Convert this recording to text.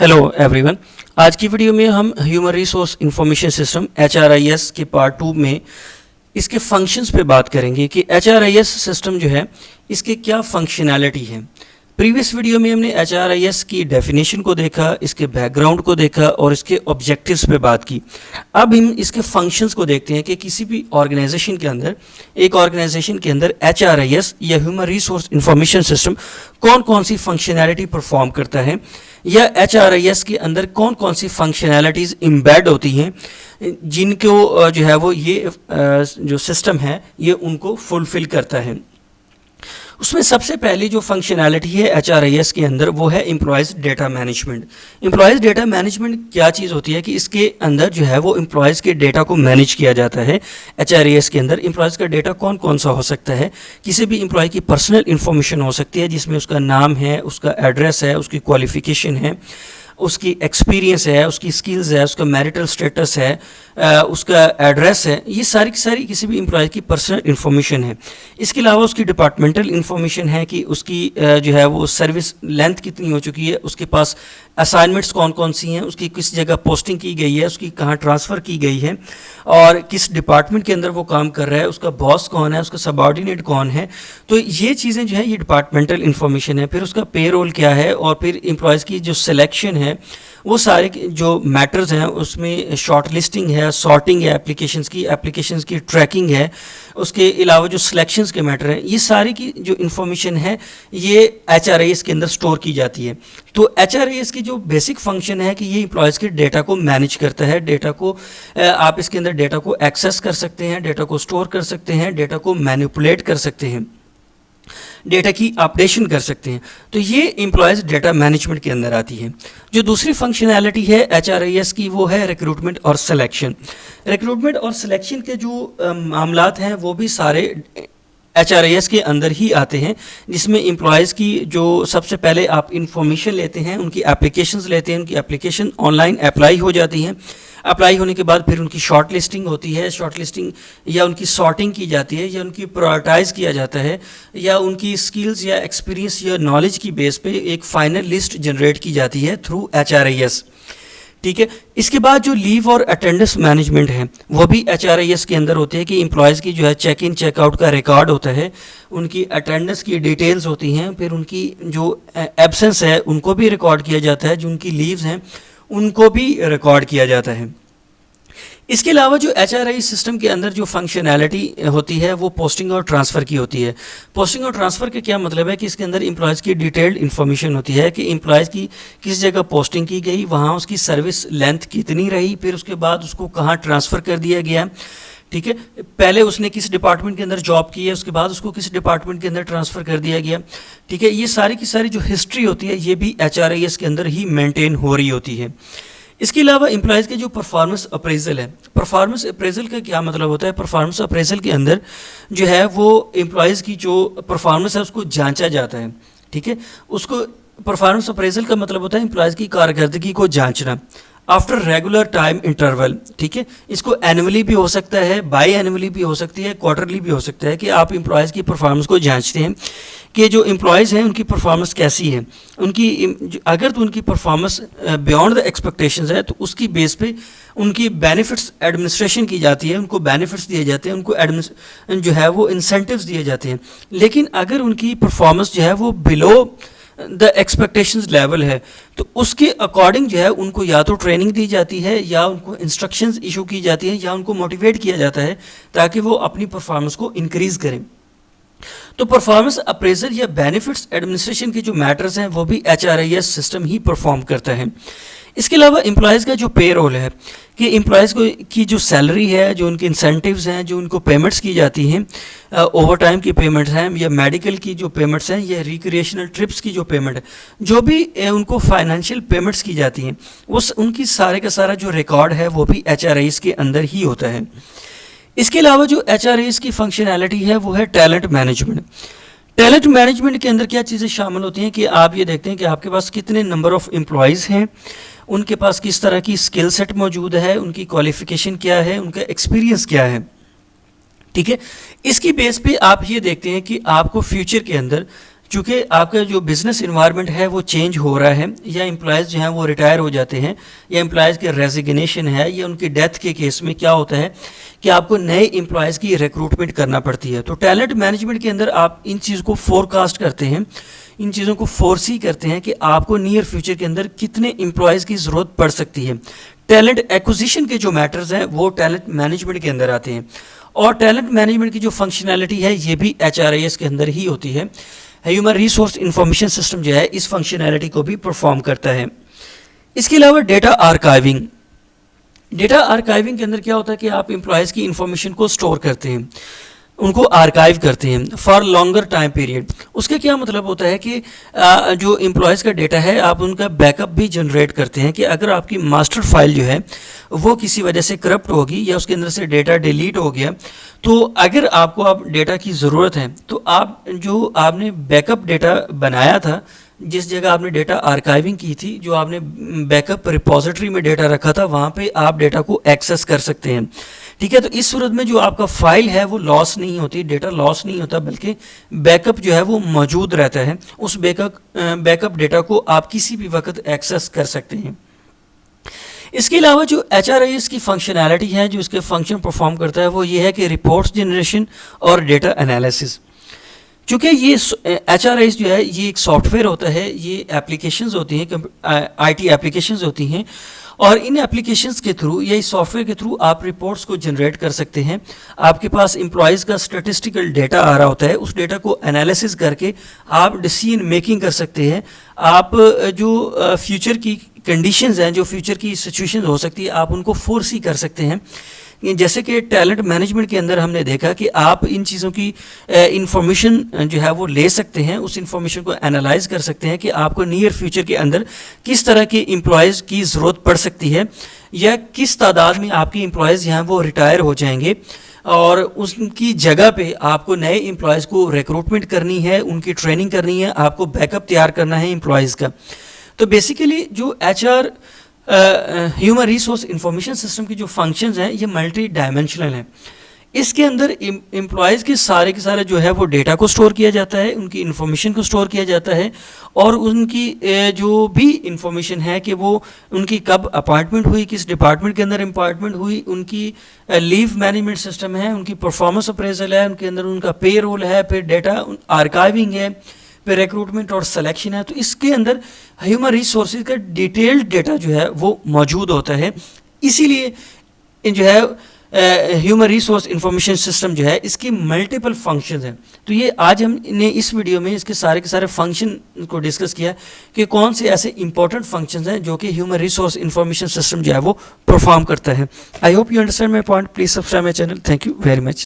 Hello everyone. आज की video में हम human resource information system HRIS के पार्ट 2 में इसके फंक्शंस पे बात करेंगे कि HRIS सिस्टम जो है इसके क्या फंक्शनैलिटी है। प्रीवियस वीडियो में हमने HRIS की डेफिनेशन को देखा, इसके बैकग्राउंड को देखा और इसके ऑब्जेक्टिव्स पे बात की। अब हम इसके फंक्शंस को देखते हैं कि किसी भी ऑर्गेनाइजेशन के अंदर, एक ऑर्गेनाइजेशन के अंदर HRIS या ह्यूमन रिसोर्स इंफॉर्मेशन सिस्टम कौन कौन सी फंक्शनैलिटी परफॉर्म करता है, या HRIS के अंदर कौन कौन सी फंक्शनैलिटीज़ इम्बेड होती हैं जिनको जो है वो ये जो सिस्टम है ये उनको फुलफ़िल करता है। उसमें सबसे पहली जो फंक्शनैलिटी है HRIS के अंदर वो है employees data management. Employees data management क्या चीज़ होती है कि इसके अंदर जो है वो एम्प्लॉयज़ के डेटा को मैनेज किया जाता है। HRIS के अंदर एम्प्लॉयज़ का डेटा कौन कौन सा हो सकता है। किसी भी एम्प्लॉय की पर्सनल इन्फॉर्मेशन हो सकती है जिसमें उसका नाम है, उसका एड्रेस है, उसकी क्वालिफ़िकेशन है, उसकी एक्सपीरियंस है, उसकी स्किल्स है, उसका मैरिटल स्टेटस है, उसका एड्रेस है। ये सारी की सारी किसी भी एम्प्लॉय की पर्सनल इन्फॉर्मेशन है। इसके अलावा उसकी डिपार्टमेंटल इन्फॉर्मेशन है कि उसकी जो है वो सर्विस लेंथ कितनी हो चुकी है, उसके पास असाइनमेंट्स कौन कौन सी हैं, उसकी किस जगह पोस्टिंग की गई है, उसकी कहाँ ट्रांसफ़र की गई है और किस डिपार्टमेंट के अंदर वो काम कर रहा है, उसका बॉस कौन है, उसका सबऑर्डिनेट कौन है। तो ये चीज़ें जो है ये डिपार्टमेंटल इन्फॉर्मेशन है। फिर उसका पे रोल क्या है और फिर एम्प्लॉयज़ की जो सिलेक्शन है वो सारे जो मैटर्स हैं उसमें शॉर्ट लिस्टिंग है, सॉर्टिंग है, एप्लीकेशंस की ट्रैकिंग है, उसके अलावा जो सिलेक्शंस के मैटर हैं, ये सारी की जो इन्फॉर्मेशन है ये HRIS के अंदर स्टोर की जाती है। तो HRIS की जो बेसिक फंक्शन है कि ये एम्प्लॉयज़ के डेटा को मैनेज करता है। डेटा को आप इसके अंदर डेटा को एक्सेस कर सकते हैं, डेटा को स्टोर कर सकते हैं, डेटा को मैनिपुलेट कर सकते हैं, डेटा की अपडेशन कर सकते हैं। तो ये एम्प्लॉयज़ डेटा मैनेजमेंट के अंदर आती है। जो दूसरी फंक्शनैलिटी है HRIS की वो है रिक्रूटमेंट और सिलेक्शन। रिक्रूटमेंट और सिलेक्शन के जो मामलात हैं वो भी सारे HRIS के अंदर ही आते हैं, जिसमें एम्प्लॉयज़ की जो सबसे पहले आप इंफॉर्मेशन लेते हैं, उनकी एप्लीकेशंस लेते हैं, उनकी एप्लीकेशन ऑनलाइन अप्लाई हो जाती हैं। अप्लाई होने के बाद फिर उनकी शॉर्ट लिस्टिंग होती है, शॉर्ट लिस्टिंग या उनकी सॉर्टिंग की जाती है या उनकी प्रायोरिटाइज़ किया जाता है या उनकी स्किल्स या एक्सपीरियंस या नॉलेज की बेस पे एक फ़ाइनल लिस्ट जनरेट की जाती है थ्रू HRIS। ठीक है। इसके बाद जो लीव और अटेंडेंस मैनेजमेंट है वो भी HRIS के अंदर होते हैं कि एम्प्लॉयज़ की जो है चेक इन चेकआउट का रिकॉर्ड होता है, उनकी अटेंडेंस की डिटेल्स होती हैं, फिर उनकी जो एब्सेंस है उनको भी रिकॉर्ड किया जाता है, जो उनकी लीव्स हैं उनको भी रिकॉर्ड किया जाता है। इसके अलावा जो HRIS सिस्टम के अंदर जो फंक्शनैलिटी होती है वो पोस्टिंग और ट्रांसफ़र की होती है। पोस्टिंग और ट्रांसफ़र का क्या मतलब है कि इसके अंदर एम्प्लॉयज़ की डिटेल्ड इन्फॉर्मेशन होती है कि एम्प्लॉयज़ की किस जगह पोस्टिंग की गई, वहाँ उसकी सर्विस लेंथ कितनी रही, फिर उसके बाद उसको कहाँ ट्रांसफ़र कर दिया गया। ठीक है, पहले उसने किस डिपार्टमेंट के अंदर जॉब की है, उसके बाद उसको किस डिपार्टमेंट के अंदर ट्रांसफ़र कर दिया गया। ठीक है, ये सारी की सारी जो हिस्ट्री होती है ये भी HRIS के अंदर ही मेंटेन हो रही होती है। इसके अलावा एम्प्लॉयज़ के जो परफॉर्मेंस अप्रेजल है, परफॉर्मेंस अप्रेजल का क्या मतलब होता है। परफॉर्मेंस अप्रेजल के अंदर जो है वो एम्प्लॉयज़ की जो परफॉर्मेंस है उसको जांचा जाता है। ठीक है, उसको परफॉर्मेंस अप्रेजल का मतलब होता है एम्प्लॉयज़ की कारकर्दगी को जांचना आफ्टर रेगुलर टाइम इंटरवल। ठीक है, इसको एनुअली भी हो सकता है, बाई एनुअली भी हो सकती है, क्वार्टरली भी हो सकता है कि आप एम्प्लॉयज़ की परफॉर्मेंस को जांचते हैं कि जो एम्प्लॉयज़ हैं उनकी परफॉर्मेंस कैसी है। उनकी अगर तो उनकी परफॉर्मेंस बियॉन्ड द एक्सपेक्टेशंस है तो उसकी बेस पे उनकी बेनिफिट्स एडमिनिस्ट्रेशन की जाती है, उनको बेनिफिट्स दिए जाते हैं, उनको जो है वो इंसेंटिव्स दिए जाते हैं। लेकिन अगर उनकी परफॉर्मेंस जो है वो बिलो द एक्सपेक्टेशंस लेवल है तो उसके अकॉर्डिंग जो है उनको या तो ट्रेनिंग दी जाती है या उनको इंस्ट्रक्शंस इशू की जाती है या उनको मोटिवेट किया जाता है ताकि वो अपनी परफॉर्मेंस को इंक्रीज़ करें। तो परफॉर्मेंस अप्रेजल या बेनिफिट्स एडमिनिस्ट्रेशन के जो मैटर्स हैं वो भी HRIS सिस्टम ही परफॉर्म करता है। इसके अलावा एम्प्लॉयज़ का जो पे रोल है कि एम्प्लॉयज़ को की जो सैलरी है, जो उनके इंसेंटिव्स हैं, जो उनको पेमेंट्स की जाती हैं, ओवर टाइम की पेमेंट्स हैं या मेडिकल की जो पेमेंट्स हैं या रिक्रिएशनल ट्रिप्स की जो पेमेंट है, जो भी उनको फाइनेंशियल पेमेंट्स की जाती हैं उस उनकी सारे का सारा जो रिकॉर्ड है वो भी HRIS के अंदर ही होता है। इसके अलावा जो HRIS की फंक्शनैलिटी है वो है टैलेंट मैनेजमेंट। टैलेंट मैनेजमेंट के अंदर क्या चीज़ें शामिल होती हैं कि आप ये देखते हैं कि आपके पास कितने नंबर ऑफ़ एम्प्लॉयज़ हैं, उनके पास किस तरह की स्किल सेट मौजूद है, उनकी क्वालिफ़िकेशन क्या है, उनका एक्सपीरियंस क्या है। ठीक है, इसकी बेस पे आप ये देखते हैं कि आपको फ्यूचर के अंदर चूँकि आपका जो बिज़नेस इन्वायरमेंट है वो चेंज हो रहा है, या एम्प्लॉयज़ जो हैं वो रिटायर हो जाते हैं, या एम्प्लॉयज़ के रेजिग्नेशन है, या उनकी डेथ के केस में क्या होता है कि आपको नए एम्प्लॉयज़ की रिक्रूटमेंट करना पड़ती है। तो टैलेंट मैनेजमेंट के अंदर आप इन चीज़ को फोरकास्ट करते हैं, इन चीज़ों को फोरसी करते हैं कि आपको नियर फ्यूचर के अंदर कितने एम्प्लॉयज़ की ज़रूरत पड़ सकती है। टैलेंट एक्विजिशन के जो मैटर्स हैं वो टैलेंट मैनेजमेंट के अंदर आते हैं, और टैलेंट मैनेजमेंट की जो फंक्शनैलिटी है ये भी HRIS के अंदर ही होती है। ह्यूमन रिसोर्स इंफॉर्मेशन सिस्टम जो है इस फंक्शनैलिटी को भी परफॉर्म करता है। इसके अलावा डेटा आर्काइविंग, डेटा आर्काइविंग के अंदर क्या होता है कि आप एम्प्लॉयज़ की इंफॉर्मेशन को स्टोर करते हैं, उनको आर्काइव करते हैं फॉर लॉन्गर टाइम पीरियड। उसका क्या मतलब होता है कि जो एम्प्लॉयज़ का डेटा है आप उनका बैकअप भी जनरेट करते हैं, कि अगर आपकी मास्टर फाइल जो है वो किसी वजह से करप्ट होगी या उसके अंदर से डेटा डिलीट हो गया, तो अगर आपको आप डेटा की ज़रूरत है तो आप जो आपने बैकअप डेटा बनाया था, जिस जगह आपने डेटा आर्काइविंग की थी, जो आपने बैकअप रिपोजिटरी में डेटा रखा था, वहाँ पे आप डेटा को एक्सेस कर सकते हैं। ठीक है, तो इस सूरत में जो आपका फाइल है वो लॉस नहीं होती, डेटा लॉस नहीं होता, बल्कि बैकअप जो है वो मौजूद रहता है। उस बैकअप डेटा को आप किसी भी वक्त एक्सेस कर सकते हैं। इसके अलावा जो HRIS की फंक्शनैलिटी है, जो इसके फंक्शन परफॉर्म करता है, वो ये है कि रिपोर्ट्स जनरेशन और डेटा एनालिसिस। चूँकि ये HRIS जो है ये एक सॉफ्टवेयर होता है, ये एप्लीकेशंस होती हैं, IT एप्लीकेशंस होती हैं, और इन एप्लीकेशंस के थ्रू या इस सॉफ्टवेयर के थ्रू आप रिपोर्ट्स को जनरेट कर सकते हैं। आपके पास एम्प्लॉयज़ का स्टैटिस्टिकल डेटा आ रहा होता है, उस डेटा को एनालिसिस करके आप डिसीजन मेकिंग कर सकते हैं। आप जो फ्यूचर की कंडीशंस हैं, जो फ्यूचर की सिचुएशन हो सकती है, आप उनको फोरसी कर सकते हैं। जैसे कि टैलेंट मैनेजमेंट के अंदर हमने देखा कि आप इन चीज़ों की इंफॉर्मेशन जो है वो ले सकते हैं, उस इंफॉर्मेशन को एनालाइज कर सकते हैं कि आपको नियर फ्यूचर के अंदर किस तरह के एम्प्लॉयज़ की ज़रूरत पड़ सकती है, या किस तादाद में आपके एम्प्लॉयज़ यहाँ वो रिटायर हो जाएंगे, और उनकी जगह पे आपको नए एम्प्लॉयज़ को रिक्रूटमेंट करनी है, उनकी ट्रेनिंग करनी है, आपको बैकअप तैयार करना है एम्प्लॉयज़ का। तो बेसिकली जो ह्यूमन रिसोर्स इंफॉर्मेशन सिस्टम की जो फंक्शंस हैं ये मल्टी डायमेंशनल हैं। इसके अंदर एम्प्लॉयज़ के सारे जो है वो डेटा को स्टोर किया जाता है, उनकी इन्फॉर्मेशन को स्टोर किया जाता है, और उनकी जो भी इंफॉर्मेशन है कि वो उनकी कब अपॉइंटमेंट हुई, किस डिपार्टमेंट के अंदर अपॉइंटमेंट हुई, उनकी लीव मैनेजमेंट सिस्टम है, उनकी परफॉर्मेंस अप्रेजल है, उनके अंदर उनका पे रोल है, फिर डेटा आर्काइविंग है, फिर रिक्रूटमेंट और सिलेक्शन है। तो इसके अंदर ह्यूमन रिसोर्सेज का डिटेल्ड डेटा जो है वो मौजूद होता है। इसीलिए जो है ह्यूमन रिसोर्स इंफॉर्मेशन सिस्टम जो है इसकी मल्टीपल फंक्शंस हैं। तो ये आज हमने इस वीडियो में इसके सारे के सारे फंक्शन को डिस्कस किया कि कौन से ऐसे इंपॉर्टेंट फंक्शंस हैं जो कि ह्यूमन रिसोर्स इंफॉर्मेशन सिस्टम जो है वो परफॉर्म करता है। I hope you understand my point. Please subscribe my channel. Thank you very much.